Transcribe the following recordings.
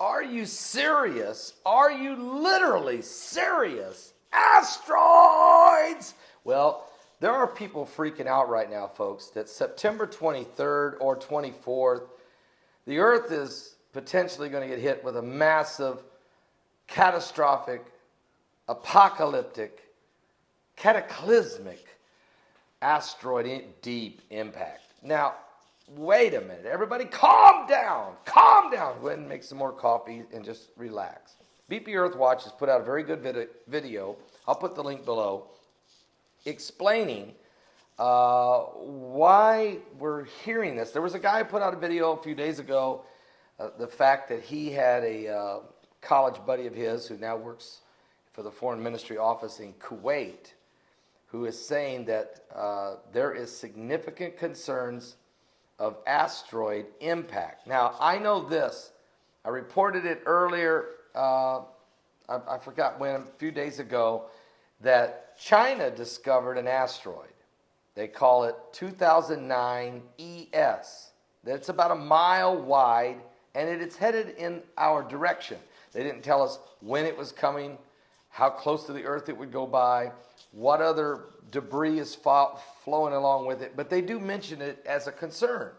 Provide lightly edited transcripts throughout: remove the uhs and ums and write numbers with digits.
Are you serious? Are you literally serious? Asteroids! Well, there are people freaking out right now, folks, that September 23rd or 24th, the Earth is potentially going to get hit with a massive, catastrophic, apocalyptic, cataclysmic asteroid deep impact. Now, wait a minute. Everybody calm down. Calm down. Go ahead and make some more coffee and just relax. BP Earth Watch has put out a very good video. I'll put the link below, explaining why we're hearing this. There was a guy who put out a video a few days ago, the fact that he had a college buddy of his who now works for the Foreign Ministry office in Kuwait, who is saying that there is significant concerns of asteroid impact. Now, I know this. I reported it earlier, I forgot when, a few days ago, that China discovered an asteroid. They call it 2009 ES. It's about a mile wide, and it's headed in our direction. They didn't tell us when it was coming, how close to the Earth it would go by, what other debris is flowing along with it, but they do mention it as a concern.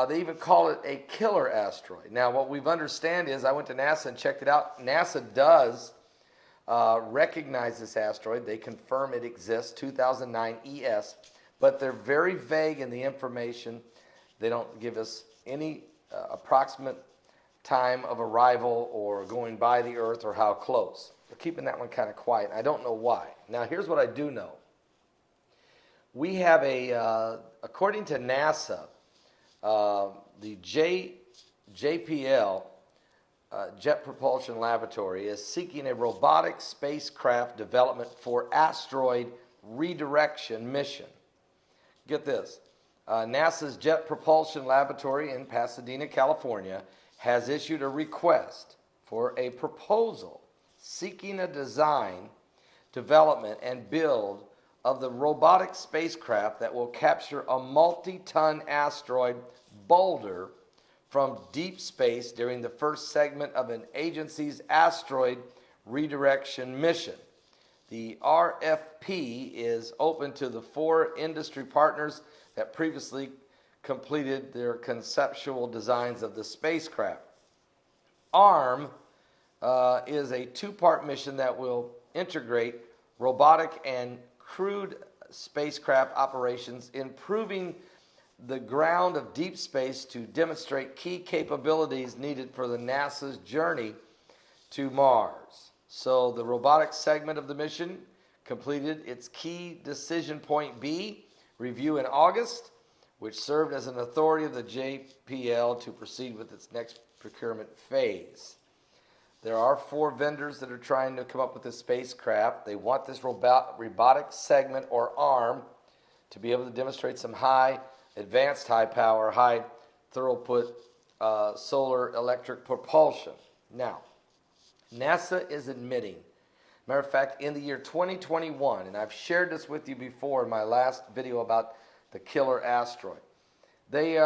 They even call it a killer asteroid. Now, what we've understand is, I went to NASA and checked it out. NASA does recognize this asteroid. They confirm it exists, 2009 ES, but they're very vague in the information. They don't give us any approximate time of arrival or going by the Earth or how close. They're keeping that one kind of quiet. I don't know why. Now, here's what I do know. We have according to NASA, the JPL, Jet Propulsion Laboratory, is seeking a robotic spacecraft development for asteroid redirection mission. Get this. NASA's Jet Propulsion Laboratory in Pasadena, California, has issued a request for a proposal seeking a design, development, and build of the robotic spacecraft that will capture a multi-ton asteroid boulder from deep space during the first segment of an agency's asteroid redirection mission. The RFP is open to the 4 industry partners that previously completed their conceptual designs of the spacecraft. ARM is a 2-part mission that will integrate robotic and crewed spacecraft operations, improving the ground of deep space to demonstrate key capabilities needed for the NASA's journey to Mars. So the robotics segment of the mission completed its key decision point B review in August, which served as an authority of the JPL to proceed with its next procurement phase. There are 4 vendors that are trying to come up with this spacecraft. They want this robotic segment, or ARM, to be able to demonstrate some advanced high power, high throughput solar electric propulsion. Now, NASA is admitting, matter of fact, in the year 2021, and I've shared this with you before in my last video about the killer asteroid. They,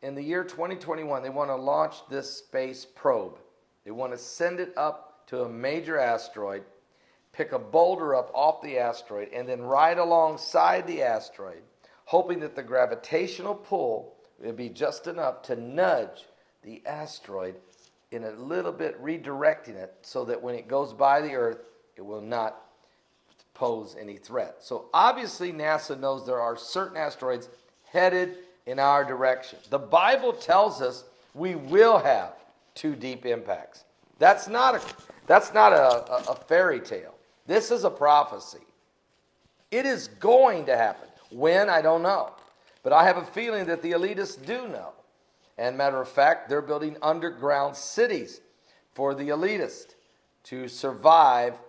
in the year 2021, they want to launch this space probe. They want to send it up to a major asteroid, pick a boulder up off the asteroid, and then ride alongside the asteroid, hoping that the gravitational pull will be just enough to nudge the asteroid in a little bit, redirecting it so that when it goes by the Earth, it will not pose any threat. So obviously NASA knows there are certain asteroids headed in our direction. The Bible tells us we will have 2 deep impacts. That's not a fairy tale. This is a prophecy. It is going to happen. When, I don't know. But I have a feeling that the elitists do know. And matter of fact, they're building underground cities for the elitists to survive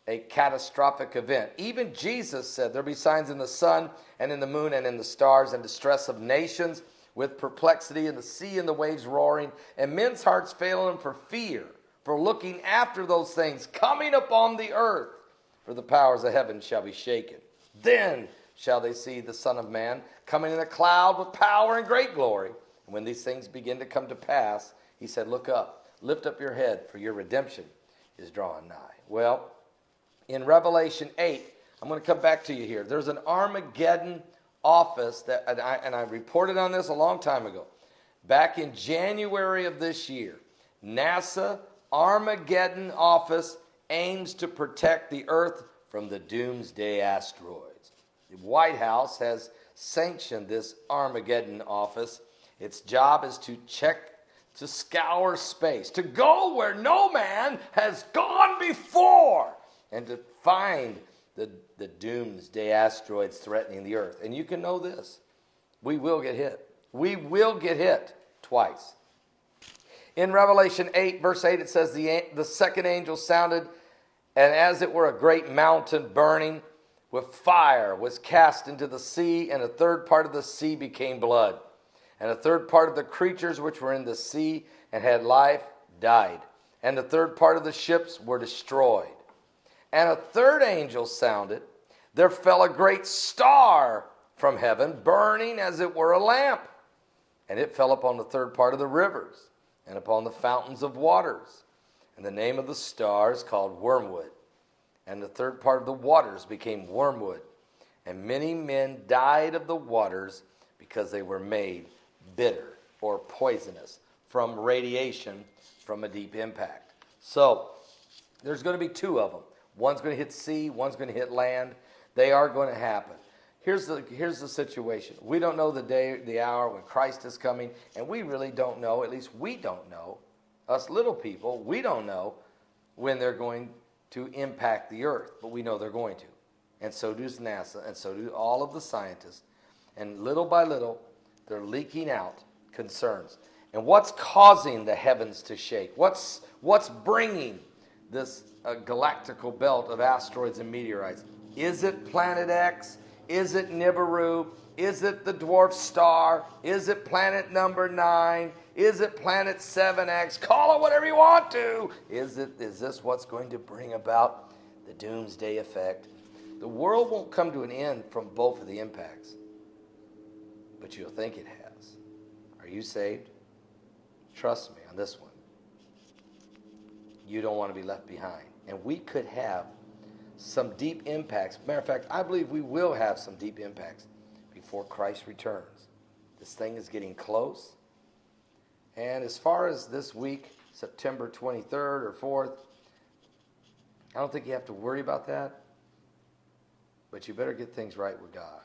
a catastrophic event. Even Jesus said there'll be signs in the sun and in the moon and in the stars, and distress of nations, with perplexity in the sea and the waves roaring, and men's hearts failing them for fear, for looking after those things coming upon the earth. For the powers of heaven shall be shaken. Then shall they see the Son of Man coming in a cloud with power and great glory. And when these things begin to come to pass, He said, look up, lift up your head, for your redemption is drawing nigh. Well, in Revelation 8, I'm going to come back to you here. There's an Armageddon office, that, and I reported on this a long time ago. Back in January of this year, NASA Armageddon office aims to protect the Earth from the doomsday asteroids. The White House has sanctioned this Armageddon office. Its job is to scour space, to go where no man has gone before, and to find the doomsday asteroids threatening the Earth. And you can know this: we will get hit. We will get hit twice. In Revelation 8, verse 8, it says, the second angel sounded, and as it were a great mountain burning with fire was cast into the sea, and a third part of the sea became blood. And a third part of the creatures which were in the sea and had life died. And the third part of the ships were destroyed. And a third angel sounded. There fell a great star from heaven, burning as it were a lamp. And it fell upon the third part of the rivers, and upon the fountains of waters. And the name of the star is called Wormwood. And the third part of the waters became wormwood. And many men died of the waters, because they were made bitter or poisonous from radiation from a deep impact. So there's going to be two of them. One's going to hit sea, one's going to hit land. They are going to happen. Here's the situation. We don't know the day, the hour when Christ is coming, and we really don't know, at least we don't know, us little people, we don't know when they're going to impact the earth, but we know they're going to. And so does NASA, and so do all of the scientists. And little by little, they're leaking out concerns. And what's causing the heavens to shake? What's bringing this galactical belt of asteroids and meteorites? Is it Planet X? Is it Nibiru? Is it the dwarf star? Is it planet number 9? Is it planet 7X? Call it whatever you want to. Is this what's going to bring about the doomsday effect? The world won't come to an end from both of the impacts, but you'll think it has. Are you saved? Trust me on this one. You don't want to be left behind. And we could have some deep impacts. Matter of fact, I believe we will have some deep impacts before Christ returns. This thing is getting close. And as far as this week, September 23rd or 4th, I don't think you have to worry about that. But you better get things right with God.